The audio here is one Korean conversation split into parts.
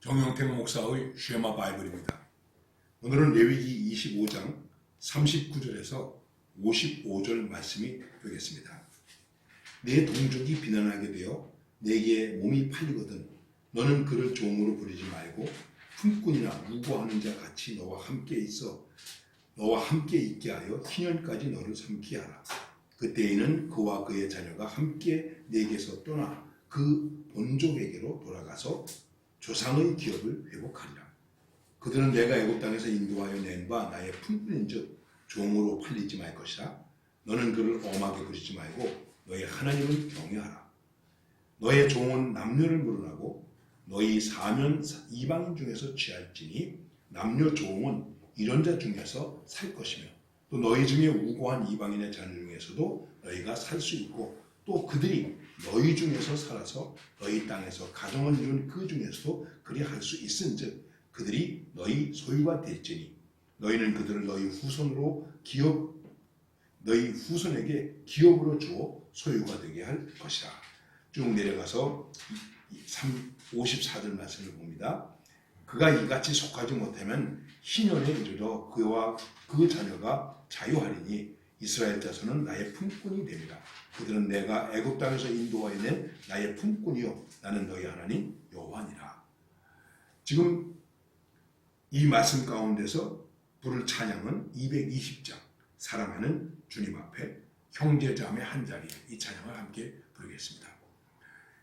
정영택 목사의 쉐마 바이블입니다. 오늘은 레위기 25장 39절에서 55절 말씀이 되겠습니다. 내 동족이 비난하게 되어 내게 몸이 팔리거든 너는 그를 종으로 부리지 말고 품꾼이나 무고하는 자 같이 너와 함께 있게 하여 희년까지 너를 섬기게 하라. 그때에는 그와 그의 자녀가 함께 내게서 떠나 그 본족에게로 돌아가서 조상의 기업을 회복하리라. 그들은 내가 애굽 땅에서 인도하여 낸 바 나의 품꾼인즉 종으로 팔리지 말 것이라. 너는 그를 엄하게 부리지 말고 너의 하나님을 경외하라. 너의 종은 남녀를 물어나고 너희 사면 이방인 중에서 취할지니 남녀 종은 이런 자 중에서 살 것이며 또 너희 중에 우고한 이방인의 자녀 중에서도 너희가 살 수 있고 또 그들이 너희 중에서 살아서 너희 땅에서 가정을 이룬 그 중에서도 그리할 수 있은즉 그들이 너희 소유가 될지니 너희는 그들을 너희 후손에게 기업으로 주어 소유가 되게 할 것이라. 쭉 내려가서 54절 말씀을 봅니다. 그가 이같이 속하지 못하면 희년에 이르러 그와 그 자녀가 자유하리니 이스라엘 자손은 나의 품꾼이 됩니다. 그들은 내가 애굽 땅에서 인도하여 낸 나의 품꾼이요 나는 너희 하나님 여호와니라. 지금 이 말씀 가운데서 부를 찬양은 220장 사랑하는 주님 앞에 형제자매 한 자리에 이 찬양을 함께 부르겠습니다.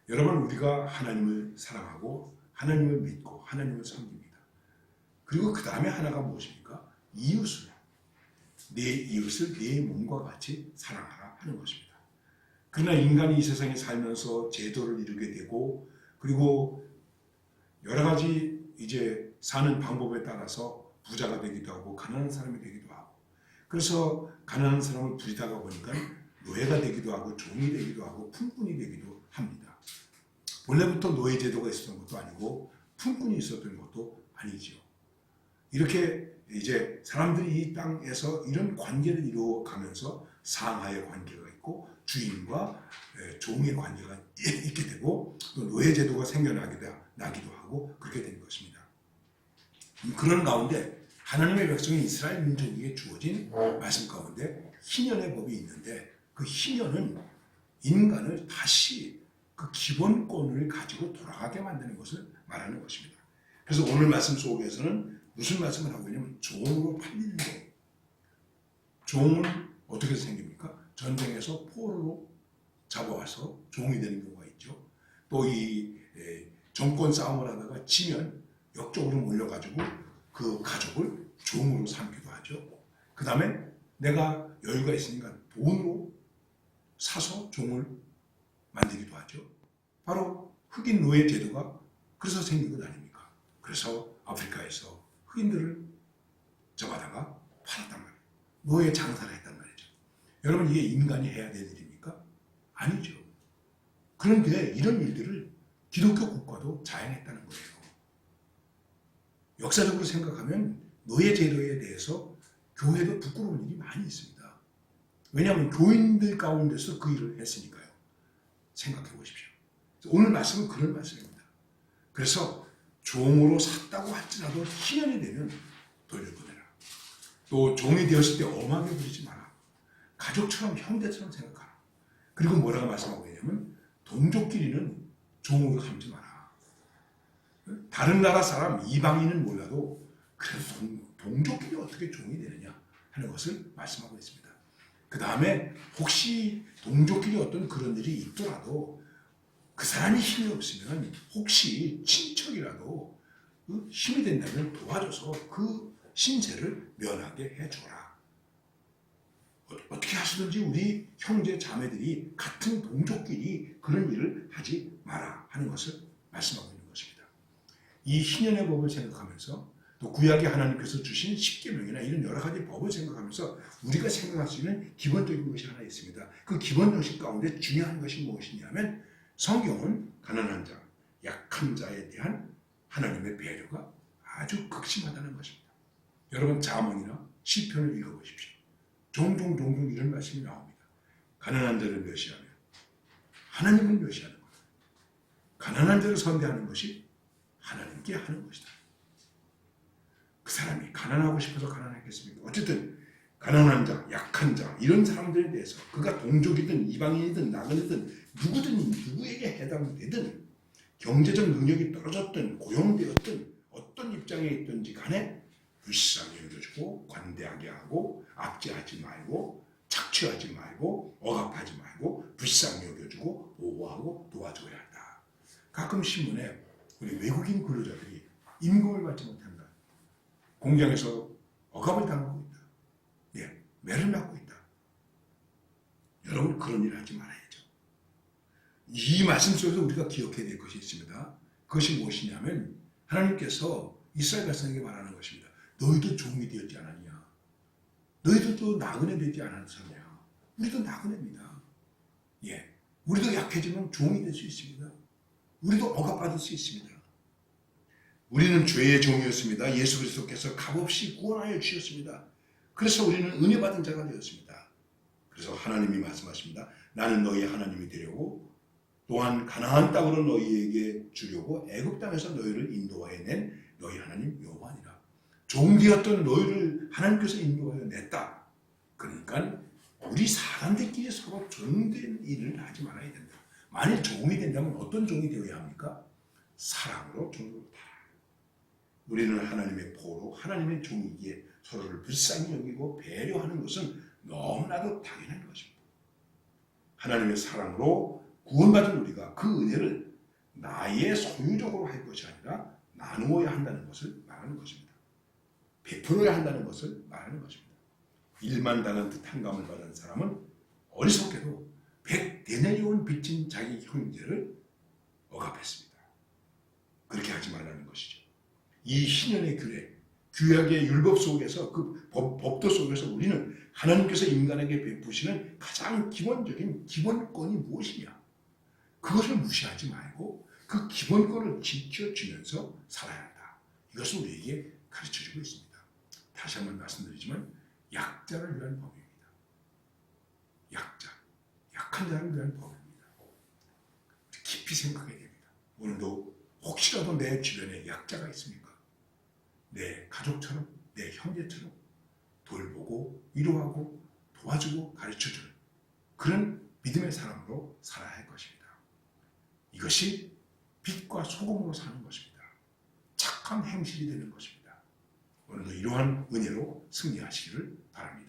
여러분, 우리가 하나님을 사랑하고 하나님을 믿고 하나님을 섬깁니다. 그리고 그 다음에 하나가 무엇입니까? 내 이웃을 내 몸과 같이 사랑하라 하는 것입니다. 그러나 인간이 이 세상에 살면서 제도를 이루게 되고 그리고 여러 가지 이제 사는 방법에 따라서 부자가 되기도 하고 가난한 사람이 되기도 하고 그래서 가난한 사람을 부리다가 보니까 노예가 되기도 하고 종이 되기도 하고 품꾼이 되기도 합니다. 원래부터 노예 제도가 있었던 것도 아니고 품꾼이 있었던 것도 아니지요. 이렇게 이제 사람들이 이 땅에서 이런 관계를 이루어가면서 상하의 관계가 있고 주인과 종의 관계가 있게 되고 또 노예 제도가 생겨나기도 하고 그렇게 된 것입니다. 그런 가운데 하나님의 백성인 이스라엘 민족에게 주어진 말씀 가운데 희년의 법이 있는데 그 희년은 인간을 다시 그 기본권을 가지고 돌아가게 만드는 것을 말하는 것입니다. 그래서 오늘 말씀 속에서는 무슨 말씀을 하고 있냐면 종으로 팔리는 종. 종은 어떻게 생깁니까? 전쟁에서 포로로 잡아와서 종이 되는 경우가 있죠. 또 이 정권 싸움을 하다가 지면 역적으로 몰려가지고 그 가족을 종으로 삼기도 하죠. 그 다음에 내가 여유가 있으니까 돈으로 사서 종을 만들기도 하죠. 바로 흑인 노예 제도가 그래서 생긴 것 아닙니까? 그래서 아프리카에서 흑인들을 잡아다가 팔았단 말이에요. 노예 장사를 했단 말이죠. 여러분, 이게 인간이 해야 될 일입니까? 아니죠. 그런데 이런 일들을 기독교 국가도 자행했다는 거예요. 역사적으로 생각하면 노예 제도에 대해서 교회도 부끄러운 일이 많이 있습니다. 왜냐하면 교인들 가운데서 그 일을 했으니까요. 생각해 보십시오. 오늘 말씀은 그런 말씀입니다. 그래서 종으로 샀다고 할지라도 희년이 되면 돌려보내라. 또 종이 되었을 때 엄하게 부리지 마라. 가족처럼 형제처럼 생각하라. 그리고 뭐라고 말씀하고 있냐면 동족끼리는 종으로 삼지 마라. 다른 나라 사람 이방인은 몰라도 그래도 동족끼리 어떻게 종이 되느냐 하는 것을 말씀하고 있습니다. 그 다음에 혹시 동족끼리 어떤 그런 일이 있더라도 그 사람이 힘이 없으면 혹시 친척이라도 힘이 된다면 도와줘서 그 신세를 면하게 해줘라. 어떻게 하시든지 우리 형제 자매들이 같은 동족끼리 그런 일을 하지 마라 하는 것을 말씀하고 있는 것입니다. 이 희년의 법을 생각하면서 또 구약의 하나님께서 주신 십계명이나 이런 여러 가지 법을 생각하면서 우리가 생각할 수 있는 기본적인 것이 하나 있습니다. 그 기본 정신 가운데 중요한 것이 무엇이냐면 성경은 가난한 자, 약한 자에 대한 하나님의 배려가 아주 극심하다는 것입니다. 여러분, 잠언이나 시편을 읽어보십시오. 종종 이런 말씀이 나옵니다. 가난한 자를 멸시하며 하나님을 멸시하는 것. 가난한 자를 선대하는 것이 하나님께 하는 것이다. 그 사람이 가난하고 싶어서 가난하겠습니까? 어쨌든 가난한 자, 약한 자 이런 사람들에 대해서 그가 동족이든 이방인이든 나그네든 누구든 누구에게 해당되든 경제적 능력이 떨어졌든 고용되었든 어떤 입장에 있든지 간에 불쌍히 여겨주고 관대하게 하고 압제하지 말고 착취하지 말고 억압하지 말고 불쌍히 여겨주고 보호하고 도와줘야 한다. 가끔 신문에 우리 외국인 근로자들이 임금을 받지 못한다. 공장에서 억압을 당하고 있다. 예, 매를 맞고 있다. 여러분 그런 일 하지 말아야죠. 이 말씀 속에서 우리가 기억해야 될 것이 있습니다. 그것이 무엇이냐면 하나님께서 이스라엘 백성에게 말하는 것입니다. 너희도 종이 되었지 않았냐? 너희도 또 나그네 되지 않았느냐? 우리도 나그네입니다. 예, 우리도 약해지면 종이 될 수 있습니다. 우리도 억압받을 수 있습니다. 우리는 죄의 종이었습니다. 예수 그리스도께서 값없이 구원하여 주셨습니다. 그래서 우리는 은혜 받은 자가 되었습니다. 그래서 하나님이 말씀하십니다. 나는 너희 하나님이 되려고 또한 가나안 땅으로 너희에게 주려고 애굽 땅에서 너희를 인도하여 낸 너희 하나님 여호와니라. 종되었던 너희를 하나님께서 인도하여 냈다. 그러니까 우리 사람들끼리 서로 종된 일을 하지 말아야 된다. 만일 종이 된다면 어떤 종이 되어야 합니까? 사랑으로 종으로 달아. 우리는 하나님의 포로 하나님의 종이기에 서로를 불쌍히 여기고 배려하는 것은 너무나도 당연한 것입니다. 하나님의 사랑으로 구원받은 우리가 그 은혜를 나의 소유적으로 할 것이 아니라 나누어야 한다는 것을 말하는 것입니다. 베풀어야 한다는 것을 말하는 것입니다. 1만 달란트 탕감을 받은 사람은 어리석게도 100데나리온 빚진 자기 형제를 억압했습니다. 그렇게 하지 말라는 것이죠. 이 신년의 규례, 구약의 율법 속에서 그 법도 속에서 우리는 하나님께서 인간에게 베푸시는 가장 기본적인 기본권이 무엇이냐? 그것을 무시하지 말고 그 기본권을 지켜주면서 살아야 한다. 이것을 우리에게 가르쳐주고 있습니다. 다시 한번 말씀드리지만 약자를 위한 법입니다. 약자, 약한 자를 위한 법입니다. 깊이 생각해야 됩니다. 오늘도 혹시라도 내 주변에 약자가 있습니까? 내 가족처럼, 내 형제처럼 돌보고 위로하고 도와주고 가르쳐주는 그런 믿음의 사람으로 살아야 할 것입니다. 이것이 빛과 소금으로 사는 것입니다. 착한 행실이 되는 것입니다. 오늘도 이러한 은혜로 승리하시기를 바랍니다.